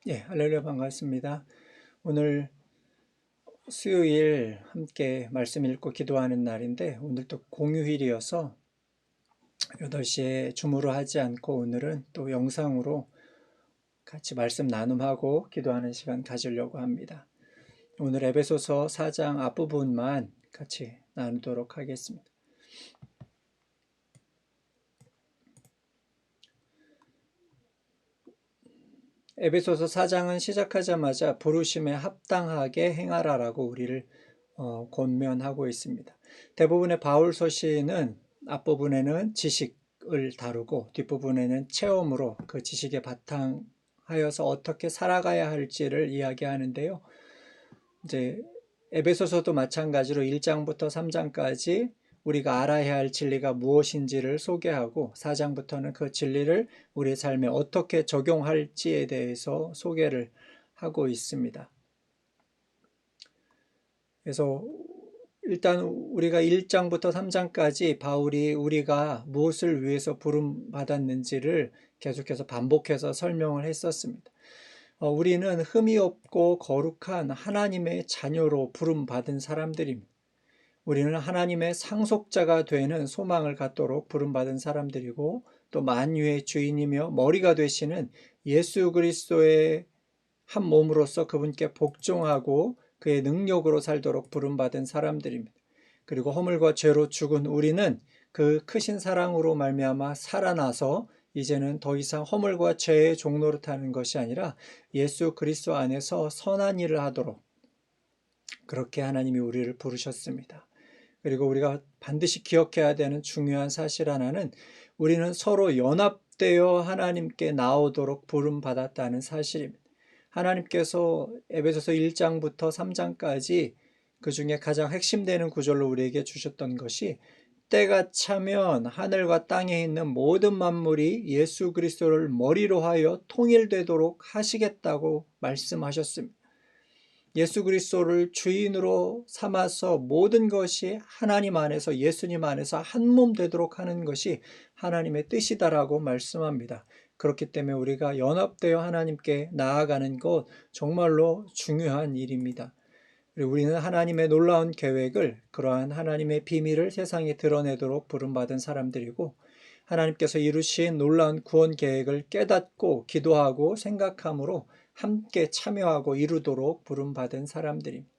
예, 할렐루야 반갑습니다. 오늘 수요일 함께 말씀 읽고 기도하는 날인데 오늘도 공휴일이어서 8시에 줌으로 하지 않고 오늘은 또 영상으로 같이 말씀 나눔하고 기도하는 시간 가지려고 합니다. 오늘 에베소서 4장 앞부분만 같이 나누도록 하겠습니다. 에베소서 4장은 시작하자마자 부르심에 합당하게 행하라라고 우리를 권면하고 있습니다. 대부분의 바울 서신은 앞부분에는 지식을 다루고 뒷부분에는 체험으로 그 지식에 바탕하여서 어떻게 살아가야 할지를 이야기하는데요. 이제 에베소서도 마찬가지로 1장부터 3장까지 우리가 알아야 할 진리가 무엇인지를 소개하고 4장부터는 그 진리를 우리의 삶에 어떻게 적용할지에 대해서 소개를 하고 있습니다. 그래서 일단 우리가 1장부터 3장까지 바울이 우리가 무엇을 위해서 부름받았는지를 계속해서 반복해서 설명을 했었습니다. 우리는 흠이 없고 거룩한 하나님의 자녀로 부름받은 사람들입니다. 우리는 하나님의 상속자가 되는 소망을 갖도록 부름받은 사람들이고 또 만유의 주인이며 머리가 되시는 예수 그리스도의 한 몸으로서 그분께 복종하고 그의 능력으로 살도록 부름받은 사람들입니다. 그리고 허물과 죄로 죽은 우리는 그 크신 사랑으로 말미암아 살아나서 이제는 더 이상 허물과 죄의 종노릇하는 것이 아니라 예수 그리스도 안에서 선한 일을 하도록 그렇게 하나님이 우리를 부르셨습니다. 그리고 우리가 반드시 기억해야 되는 중요한 사실 하나는 우리는 서로 연합되어 하나님께 나오도록 부름받았다는 사실입니다. 하나님께서 에베소서 1장부터 3장까지 그 중에 가장 핵심되는 구절로 우리에게 주셨던 것이 때가 차면 하늘과 땅에 있는 모든 만물이 예수 그리스도를 머리로 하여 통일되도록 하시겠다고 말씀하셨습니다. 예수 그리스도를 주인으로 삼아서 모든 것이 하나님 안에서 예수님 안에서 한 몸 되도록 하는 것이 하나님의 뜻이다라고 말씀합니다. 그렇기 때문에 우리가 연합되어 하나님께 나아가는 것 정말로 중요한 일입니다. 그리고 우리는 하나님의 놀라운 계획을 그러한 하나님의 비밀을 세상에 드러내도록 부름받은 사람들이고 하나님께서 이루신 놀라운 구원 계획을 깨닫고 기도하고 생각함으로 함께 참여하고 이루도록 부름받은 사람들입니다.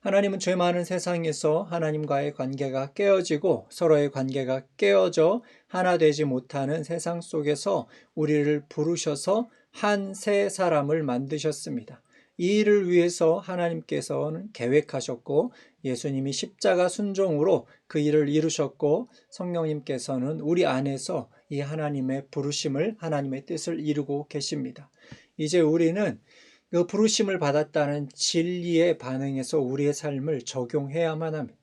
하나님은 죄 많은 세상에서 하나님과의 관계가 깨어지고 서로의 관계가 깨어져 하나 되지 못하는 세상 속에서 우리를 부르셔서 한 새 사람을 만드셨습니다. 이 일을 위해서 하나님께서는 계획하셨고 예수님이 십자가 순종으로 그 일을 이루셨고 성령님께서는 우리 안에서 이 하나님의 부르심을 하나님의 뜻을 이루고 계십니다. 이제 우리는 그 부르심을 받았다는 진리에 반응해서 우리의 삶을 적용해야만 합니다.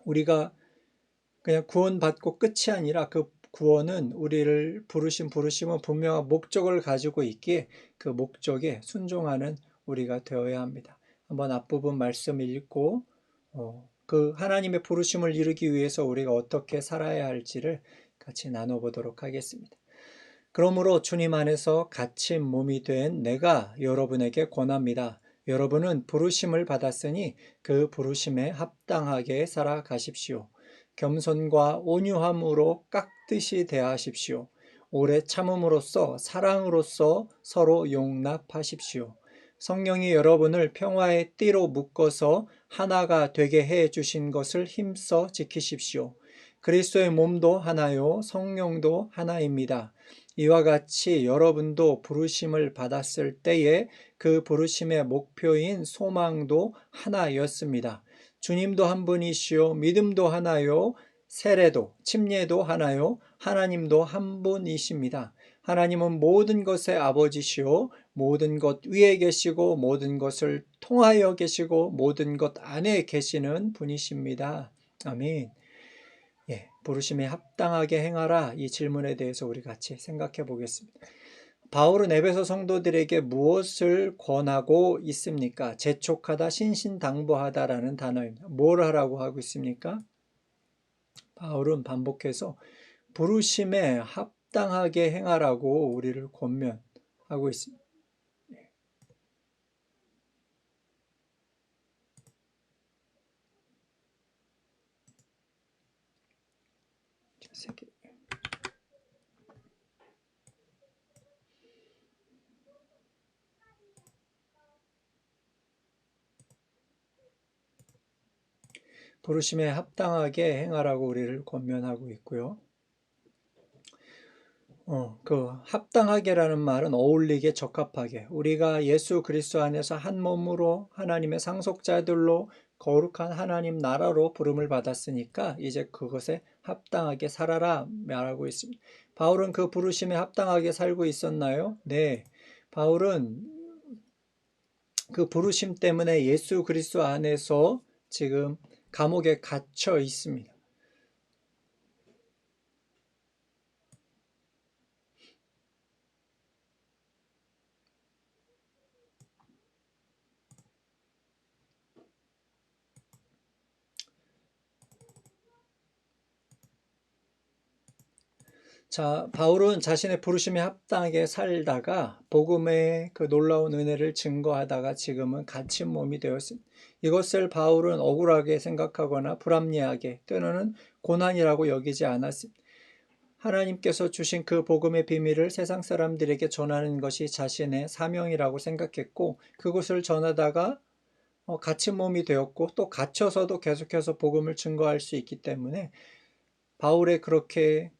우리가 그냥 구원받고 끝이 아니라 그 구원은 우리를 부르심은 분명한 목적을 가지고 있기에 그 목적에 순종하는 우리가 되어야 합니다. 한번 앞부분 말씀 읽고 그 하나님의 부르심을 이루기 위해서 우리가 어떻게 살아야 할지를 같이 나눠보도록 하겠습니다. 그러므로 주님 안에서 갇힌 몸이 된 내가 여러분에게 권합니다. 여러분은 부르심을 받았으니 그 부르심에 합당하게 살아가십시오. 겸손과 온유함으로 깍듯이 대하십시오. 오래 참음으로써 사랑으로써 서로 용납하십시오. 성령이 여러분을 평화의 띠로 묶어서 하나가 되게 해 주신 것을 힘써 지키십시오. 그리스도의 몸도 하나요, 성령도 하나입니다. 이와 같이 여러분도 부르심을 받았을 때에 그 부르심의 목표인 소망도 하나였습니다. 주님도 한 분이시요 믿음도 하나요 세례도 침례도 하나요 하나님도 한 분이십니다. 하나님은 모든 것의 아버지시요 모든 것 위에 계시고 모든 것을 통하여 계시고 모든 것 안에 계시는 분이십니다. 아멘. 부르심에 합당하게 행하라 이 질문에 대해서 우리 같이 생각해 보겠습니다. 바울은 에베소 성도들에게 무엇을 권하고 있습니까? 재촉하다, 신신당부하다라는 단어입니다. 뭘 하라고 하고 있습니까? 바울은 반복해서 부르심에 합당하게 행하라고 우리를 권면하고 하고 있습니다. 부르심에 합당하게 행하라고 우리를 권면하고 있고요. 그 합당하게라는 말은 어울리게 적합하게 우리가 예수 그리스도 안에서 한 몸으로 하나님의 상속자들로 거룩한 하나님 나라로 부름을 받았으니까 이제 그것에 합당하게 살아라 말하고 있습니다. 바울은 그 부르심에 합당하게 살고 있었나요? 네. 바울은 그 부르심 때문에 예수 그리스도 안에서 지금 감옥에 갇혀 있습니다. 자, 바울은 자신의 부르심에 합당하게 살다가 복음의 그 놀라운 은혜를 증거하다가 지금은 갇힌 몸이 되었습니다. 이것을 바울은 억울하게 생각하거나 불합리하게 때로는 고난이라고 여기지 않았습니다. 하나님께서 주신 그 복음의 비밀을 세상 사람들에게 전하는 것이 자신의 사명이라고 생각했고 그것을 전하다가 갇힌 몸이 되었고 또 갇혀서도 계속해서 복음을 증거할 수 있기 때문에 바울의 그렇게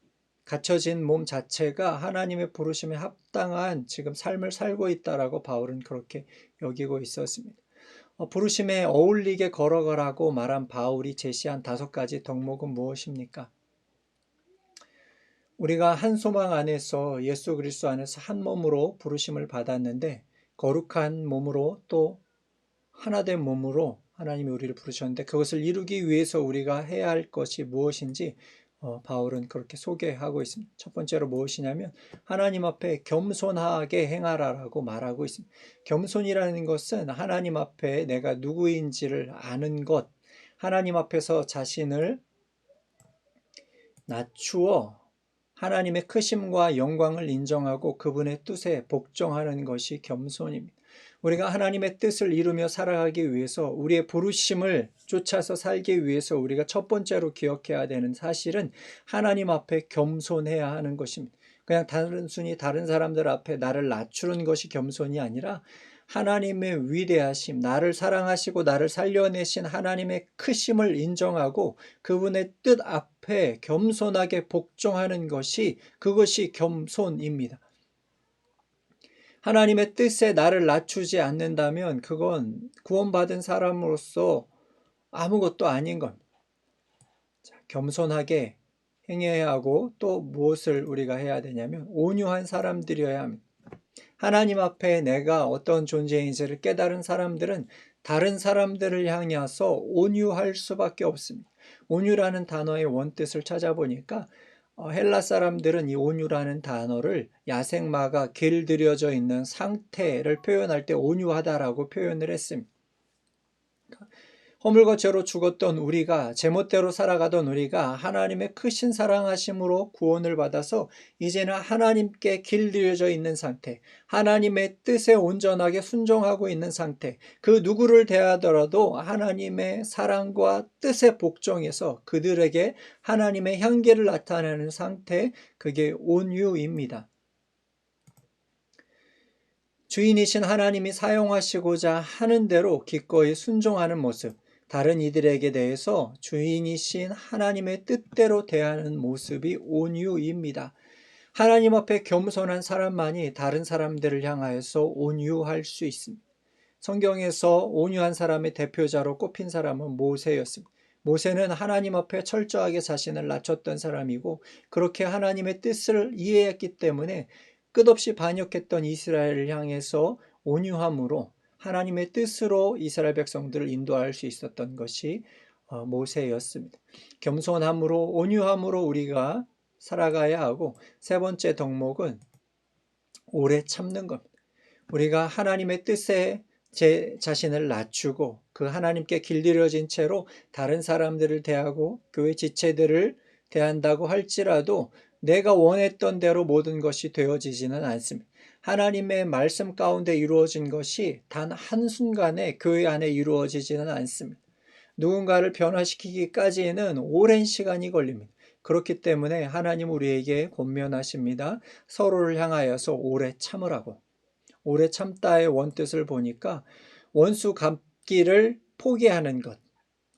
갇혀진 몸 자체가 하나님의 부르심에 합당한 지금 삶을 살고 있다라고 바울은 그렇게 여기고 있었습니다. 부르심에 어울리게 걸어가라고 말한 바울이 제시한 5가지 덕목은 무엇입니까? 우리가 한 소망 안에서 예수 그리스도 안에서 한 몸으로 부르심을 받았는데 거룩한 몸으로 또 하나된 몸으로 하나님이 우리를 부르셨는데 그것을 이루기 위해서 우리가 해야 할 것이 무엇인지 바울은 그렇게 소개하고 있습니다. 첫 번째로 무엇이냐면 하나님 앞에 겸손하게 행하라라고 말하고 있습니다. 겸손이라는 것은 하나님 앞에 내가 누구인지를 아는 것, 하나님 앞에서 자신을 낮추어 하나님의 크심과 영광을 인정하고 그분의 뜻에 복종하는 것이 겸손입니다. 우리가 하나님의 뜻을 이루며 살아가기 위해서 우리의 부르심을 쫓아서 살기 위해서 우리가 첫 번째로 기억해야 되는 사실은 하나님 앞에 겸손해야 하는 것입니다. 그냥 단순히 다른 사람들 앞에 나를 낮추는 것이 겸손이 아니라 하나님의 위대하심, 나를 사랑하시고 나를 살려내신 하나님의 크심을 인정하고 그분의 뜻 앞에 겸손하게 복종하는 것이 그것이 겸손입니다. 하나님의 뜻에 나를 낮추지 않는다면 그건 구원받은 사람으로서 아무것도 아닌 겁니다. 겸손하게 행해야 하고 또 무엇을 우리가 해야 되냐면 온유한 사람들이어야 합니다. 하나님 앞에 내가 어떤 존재인지를 깨달은 사람들은 다른 사람들을 향해서 온유할 수밖에 없습니다. 온유라는 단어의 원뜻을 찾아보니까 헬라 사람들은 이 온유라는 단어를 야생마가 길들여져 있는 상태를 표현할 때 온유하다라고 표현을 했습니다. 허물과 죄로 죽었던 우리가 제멋대로 살아가던 우리가 하나님의 크신 사랑하심으로 구원을 받아서 이제는 하나님께 길들여져 있는 상태, 하나님의 뜻에 온전하게 순종하고 있는 상태, 그 누구를 대하더라도 하나님의 사랑과 뜻에 복종해서 그들에게 하나님의 향기를 나타내는 상태, 그게 온유입니다. 주인이신 하나님이 사용하시고자 하는 대로 기꺼이 순종하는 모습, 다른 이들에게 대해서 주인이신 하나님의 뜻대로 대하는 모습이 온유입니다. 하나님 앞에 겸손한 사람만이 다른 사람들을 향하여서 온유할 수 있습니다. 성경에서 온유한 사람의 대표자로 꼽힌 사람은 모세였습니다. 모세는 하나님 앞에 철저하게 자신을 낮췄던 사람이고 그렇게 하나님의 뜻을 이해했기 때문에 끝없이 반역했던 이스라엘을 향해서 온유함으로 하나님의 뜻으로 이스라엘 백성들을 인도할 수 있었던 것이 모세였습니다. 겸손함으로 온유함으로 우리가 살아가야 하고 세 번째 덕목은 오래 참는 겁니다. 우리가 하나님의 뜻에 제 자신을 낮추고 그 하나님께 길들여진 채로 다른 사람들을 대하고 교회 지체들을 대한다고 할지라도 내가 원했던 대로 모든 것이 되어지지는 않습니다. 하나님의 말씀 가운데 이루어진 것이 단 한순간에 교회 안에 이루어지지는 않습니다. 누군가를 변화시키기까지는 오랜 시간이 걸립니다. 그렇기 때문에 하나님 우리에게 권면하십니다. 서로를 향하여서 오래 참으라고. 오래 참다의 원뜻을 보니까 원수 갚기를 포기하는 것,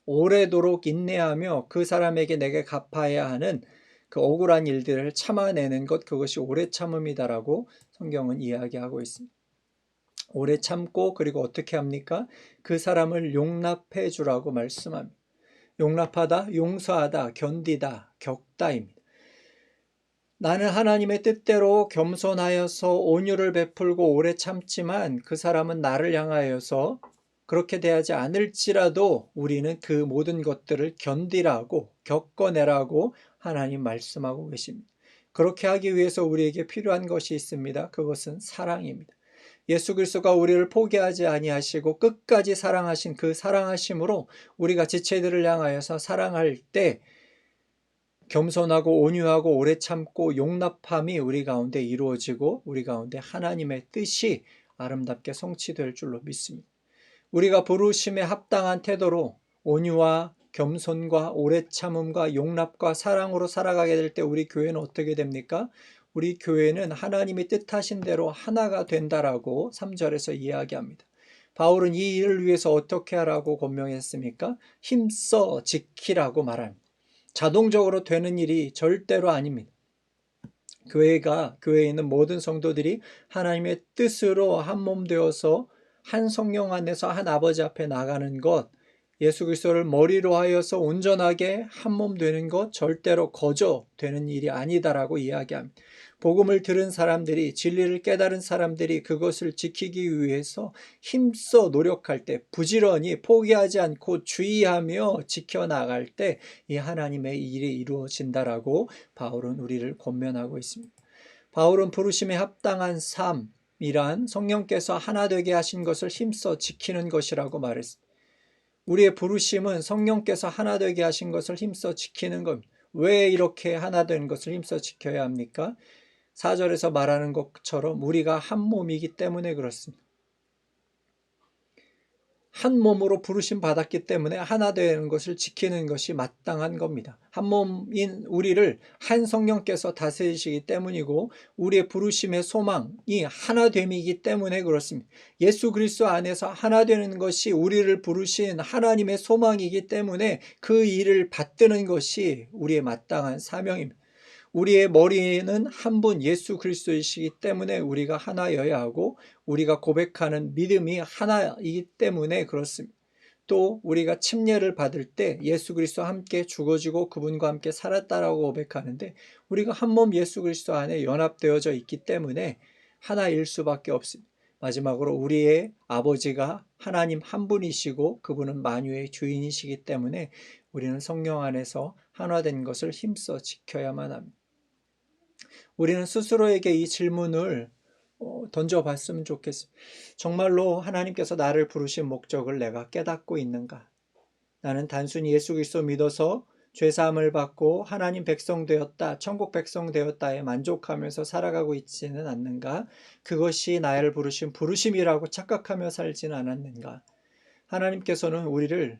오래도록 인내하며 그 사람에게 내게 갚아야 하는 그 억울한 일들을 참아내는 것, 그것이 오래 참음이다라고 성경은 이야기하고 있습니다. 오래 참고 그리고 어떻게 합니까? 그 사람을 용납해 주라고 말씀합니다. 용납하다, 용서하다, 견디다, 겪다입니다. 나는 하나님의 뜻대로 겸손하여서 온유를 베풀고 오래 참지만 그 사람은 나를 향하여서 그렇게 대하지 않을지라도 우리는 그 모든 것들을 견디라고 겪어내라고 하나님 말씀하고 계십니다. 그렇게 하기 위해서 우리에게 필요한 것이 있습니다. 그것은 사랑입니다. 예수 그리스도가 우리를 포기하지 아니하시고 끝까지 사랑하신 그 사랑하심으로 우리가 지체들을 향하여서 사랑할 때 겸손하고 온유하고 오래 참고 용납함이 우리 가운데 이루어지고 우리 가운데 하나님의 뜻이 아름답게 성취될 줄로 믿습니다. 우리가 부르심에 합당한 태도로 온유와 겸손과 오래 참음과 용납과 사랑으로 살아가게 될 때 우리 교회는 어떻게 됩니까? 우리 교회는 하나님이 뜻하신 대로 하나가 된다라고 3절에서 이야기합니다. 바울은 이 일을 위해서 어떻게 하라고 권명했습니까? 힘써 지키라고 말합니다. 자동적으로 되는 일이 절대로 아닙니다. 교회에 있는 모든 성도들이 하나님의 뜻으로 한 몸 되어서 한 성령 안에서 한 아버지 앞에 나가는 것, 예수 그리스도를 머리로 하여서 온전하게 한 몸 되는 것 절대로 거저 되는 일이 아니다라고 이야기합니다. 복음을 들은 사람들이, 진리를 깨달은 사람들이 그것을 지키기 위해서 힘써 노력할 때, 부지런히 포기하지 않고 주의하며 지켜나갈 때 이 하나님의 일이 이루어진다라고 바울은 우리를 권면하고 있습니다. 바울은 부르심에 합당한 삶이란 성령께서 하나 되게 하신 것을 힘써 지키는 것이라고 말했습니다. 우리의 부르심은 성령께서 하나 되게 하신 것을 힘써 지키는 겁니다. 왜 이렇게 하나 된 것을 힘써 지켜야 합니까? 4절에서 말하는 것처럼 우리가 한 몸이기 때문에 그렇습니다. 한 몸으로 부르심 받았기 때문에 하나 되는 것을 지키는 것이 마땅한 겁니다. 한 몸인 우리를 한 성령께서 다스리시기 때문이고 우리의 부르심의 소망이 하나됨이기 때문에 그렇습니다. 예수 그리스도 안에서 하나 되는 것이 우리를 부르신 하나님의 소망이기 때문에 그 일을 받드는 것이 우리의 마땅한 사명입니다. 우리의 머리는 한 분 예수 그리스도이시기 때문에 우리가 하나여야 하고 우리가 고백하는 믿음이 하나이기 때문에 그렇습니다. 또 우리가 침례를 받을 때 예수 그리스도와 함께 죽어지고 그분과 함께 살았다라고 고백하는데 우리가 한 몸 예수 그리스도 안에 연합되어져 있기 때문에 하나일 수밖에 없습니다. 마지막으로 우리의 아버지가 하나님 한 분이시고 그분은 만유의 주인이시기 때문에 우리는 성령 안에서 하나된 것을 힘써 지켜야만 합니다. 우리는 스스로에게 이 질문을 던져봤으면 좋겠습니다. 정말로 하나님께서 나를 부르신 목적을 내가 깨닫고 있는가? 나는 단순히 예수 그리스도 믿어서 죄사함을 받고 하나님 백성 되었다, 천국 백성 되었다에 만족하면서 살아가고 있지는 않는가? 그것이 나를 부르신 부르심이라고 착각하며 살지는 않았는가? 하나님께서는 우리를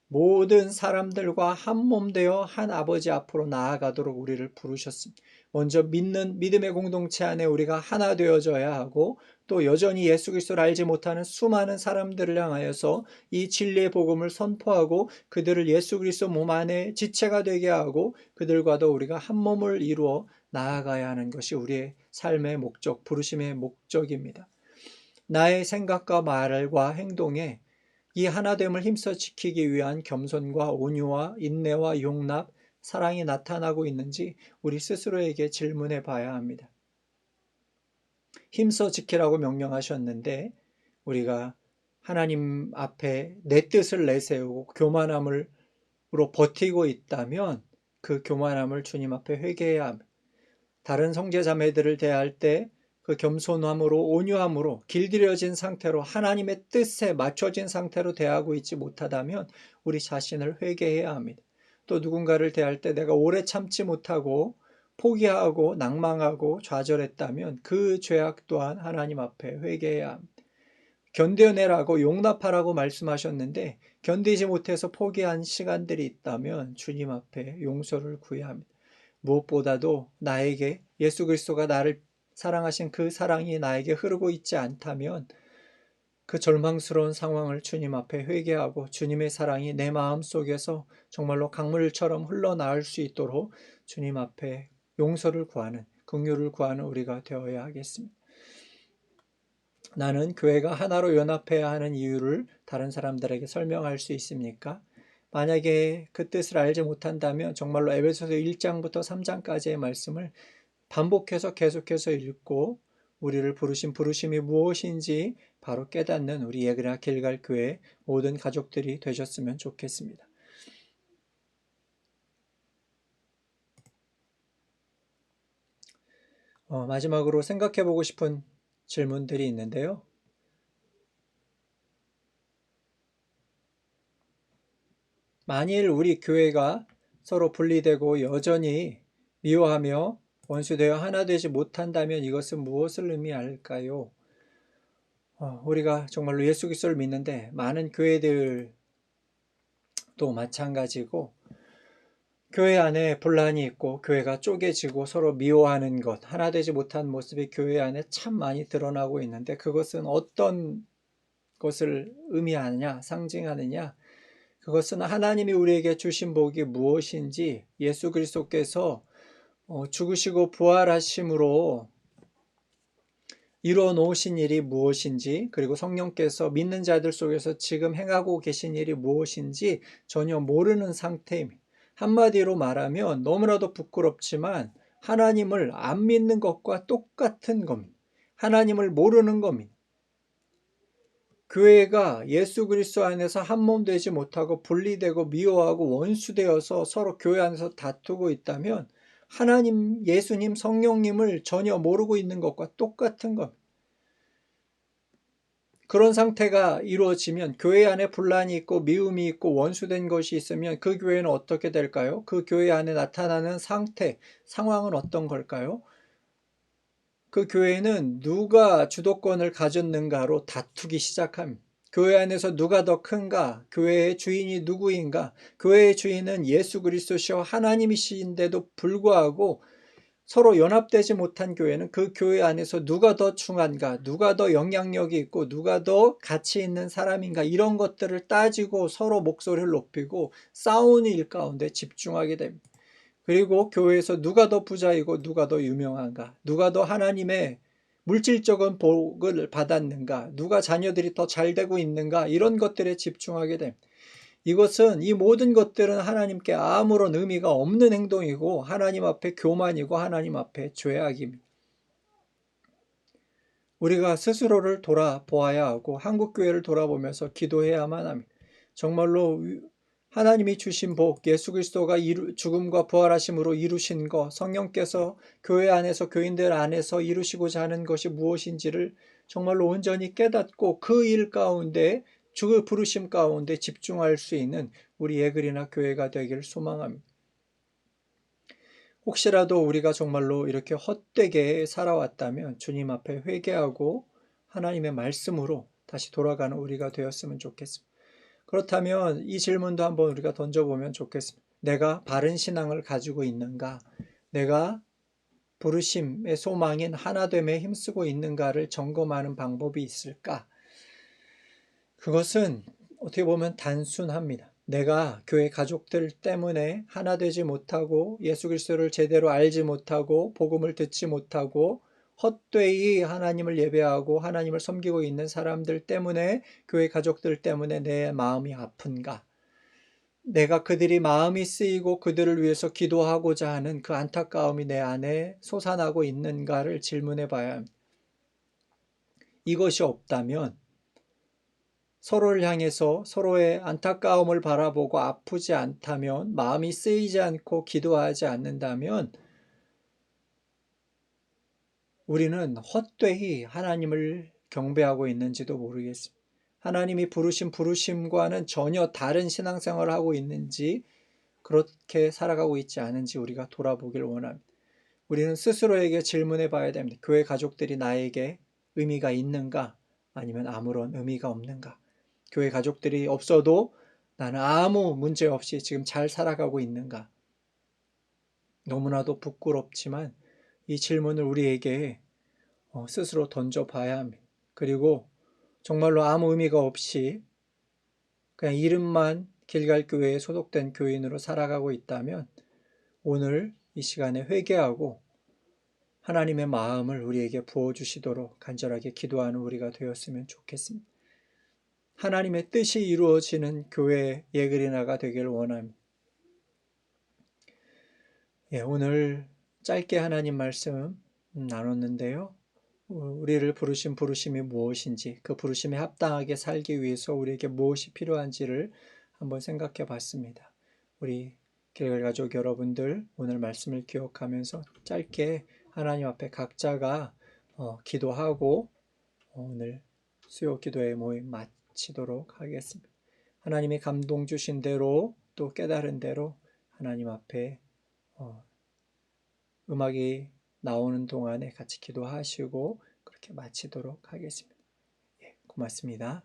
모든 사람들과 한 몸 되어 한 아버지 앞으로 나아가도록 우리를 부르셨습니다. 먼저 믿는 믿음의 공동체 안에 우리가 하나 되어져야 하고 또 여전히 예수 그리스도를 알지 못하는 수많은 사람들을 향하여서 이 진리의 복음을 선포하고 그들을 예수 그리스도 몸 안에 지체가 되게 하고 그들과도 우리가 한 몸을 이루어 나아가야 하는 것이 우리의 삶의 목적, 부르심의 목적입니다. 나의 생각과 말과 행동에 이 하나됨을 힘써 지키기 위한 겸손과 온유와 인내와 용납, 사랑이 나타나고 있는지 우리 스스로에게 질문해 봐야 합니다. 힘써 지키라고 명령하셨는데 우리가 하나님 앞에 내 뜻을 내세우고 교만함으로 버티고 있다면 그 교만함을 주님 앞에 회개해야 합니다. 다른 형제자매들을 대할 때 그 겸손함으로 온유함으로 길들여진 상태로 하나님의 뜻에 맞춰진 상태로 대하고 있지 못하다면 우리 자신을 회개해야 합니다. 또 누군가를 대할 때 내가 오래 참지 못하고 포기하고 낭망하고 좌절했다면 그 죄악 또한 하나님 앞에 회개해야 합니다. 견뎌내라고 용납하라고 말씀하셨는데 견디지 못해서 포기한 시간들이 있다면 주님 앞에 용서를 구해야 합니다. 무엇보다도 나에게 예수 그리스도가 나를 사랑하신 그 사랑이 나에게 흐르고 있지 않다면 그 절망스러운 상황을 주님 앞에 회개하고 주님의 사랑이 내 마음속에서 정말로 강물처럼 흘러나올 수 있도록 주님 앞에 용서를 구하는, 긍휼을 구하는 우리가 되어야 하겠습니다. 나는 교회가 하나로 연합해야 하는 이유를 다른 사람들에게 설명할 수 있습니까? 만약에 그 뜻을 알지 못한다면 정말로 에베소서 1장부터 3장까지의 말씀을 반복해서 계속해서 읽고 우리를 부르신 부르심이 무엇인지 바로 깨닫는 우리 예그라 길갈 교회 모든 가족들이 되셨으면 좋겠습니다. 마지막으로 생각해 보고 싶은 질문들이 있는데요. 만일 우리 교회가 서로 분리되고 여전히 미워하며 원수되어 하나 되지 못한다면 이것은 무엇을 의미할까요? 우리가 정말로 예수 그리스도를 믿는데 많은 교회들도 마찬가지고 교회 안에 분란이 있고 교회가 쪼개지고 서로 미워하는 것, 하나 되지 못한 모습이 교회 안에 참 많이 드러나고 있는데 그것은 어떤 것을 의미하느냐, 상징하느냐? 그것은 하나님이 우리에게 주신 복이 무엇인지 예수 그리스도께서 죽으시고 부활하심으로 이루어 놓으신 일이 무엇인지 그리고 성령께서 믿는 자들 속에서 지금 행하고 계신 일이 무엇인지 전혀 모르는 상태입니다. 한마디로 말하면 너무나도 부끄럽지만 하나님을 안 믿는 것과 똑같은 겁니다. 하나님을 모르는 겁니다. 교회가 예수 그리스도 안에서 한 몸 되지 못하고 분리되고 미워하고 원수되어서 서로 교회 안에서 다투고 있다면 하나님, 예수님, 성령님을 전혀 모르고 있는 것과 똑같은 겁니다. 그런 상태가 이루어지면 교회 안에 분란이 있고 미움이 있고 원수된 것이 있으면 그 교회는 어떻게 될까요? 그 교회 안에 나타나는 상태, 상황은 어떤 걸까요? 그 교회는 누가 주도권을 가졌는가로 다투기 시작합니다. 교회 안에서 누가 더 큰가? 교회의 주인이 누구인가? 교회의 주인은 예수 그리스도시요 하나님이신데도 불구하고 서로 연합되지 못한 교회는 그 교회 안에서 누가 더 중한가, 누가 더 영향력이 있고 누가 더 가치 있는 사람인가 이런 것들을 따지고 서로 목소리를 높이고 싸우는 일 가운데 집중하게 됩니다. 그리고 교회에서 누가 더 부자이고 누가 더 유명한가, 누가 더 하나님의 물질적인 복을 받았는가, 누가 자녀들이 더 잘 되고 있는가 이런 것들에 집중하게 됩니다. 이것은 이 모든 것들은 하나님께 아무런 의미가 없는 행동이고 하나님 앞에 교만이고 하나님 앞에 죄악입니다. 우리가 스스로를 돌아보아야 하고 한국교회를 돌아보면서 기도해야만 합니다. 정말로 하나님이 주신 복, 예수 그리스도가 죽음과 부활하심으로 이루신 것, 성령께서 교회 안에서 교인들 안에서 이루시고자 하는 것이 무엇인지를 정말로 온전히 깨닫고 그 일 가운데 주의 부르심 가운데 집중할 수 있는 우리 예그리나 교회가 되기를 소망합니다. 혹시라도 우리가 정말로 이렇게 헛되게 살아왔다면 주님 앞에 회개하고 하나님의 말씀으로 다시 돌아가는 우리가 되었으면 좋겠습니다. 그렇다면 이 질문도 한번 우리가 던져보면 좋겠습니다. 내가 바른 신앙을 가지고 있는가? 내가 부르심의 소망인 하나됨에 힘쓰고 있는가를 점검하는 방법이 있을까? 그것은 어떻게 보면 단순합니다. 내가 교회 가족들 때문에 하나 되지 못하고 예수 그리스도를 제대로 알지 못하고 복음을 듣지 못하고 헛되이 하나님을 예배하고 하나님을 섬기고 있는 사람들 때문에 교회 가족들 때문에 내 마음이 아픈가? 내가 그들이 마음이 쓰이고 그들을 위해서 기도하고자 하는 그 안타까움이 내 안에 솟아나고 있는가를 질문해 봐야 합니다. 이것이 없다면 서로를 향해서 서로의 안타까움을 바라보고 아프지 않다면, 마음이 쓰이지 않고 기도하지 않는다면 우리는 헛되이 하나님을 경배하고 있는지도 모르겠습니다. 하나님이 부르신 부르심과는 전혀 다른 신앙생활을 하고 있는지, 그렇게 살아가고 있지 않은지 우리가 돌아보길 원합니다. 우리는 스스로에게 질문해 봐야 됩니다. 교회 가족들이 나에게 의미가 있는가? 아니면 아무런 의미가 없는가? 교회 가족들이 없어도 나는 아무 문제 없이 지금 잘 살아가고 있는가? 너무나도 부끄럽지만 이 질문을 우리에게 스스로 던져봐야 합니다. 그리고 정말로 아무 의미가 없이 그냥 이름만 길갈교회에 소속된 교인으로 살아가고 있다면 오늘 이 시간에 회개하고 하나님의 마음을 우리에게 부어주시도록 간절하게 기도하는 우리가 되었으면 좋겠습니다. 하나님의 뜻이 이루어지는 교회 예그리나가 되기를 원합니다. 오늘 짧게 하나님 말씀 나눴는데요. 우리를 부르신 부르심이 무엇인지, 그 부르심에 합당하게 살기 위해서 우리에게 무엇이 필요한지를 한번 생각해 봤습니다. 우리 교회 가족 여러분들 오늘 말씀을 기억하면서 짧게 하나님 앞에 각자가 기도하고 오늘 수요 기도의 모임 마치도록 하겠습니다. 하나님이 감동 주신 대로 또 깨달은 대로 하나님 앞에 음악이 나오는 동안에 같이 기도하시고 그렇게 마치도록 하겠습니다. 고맙습니다.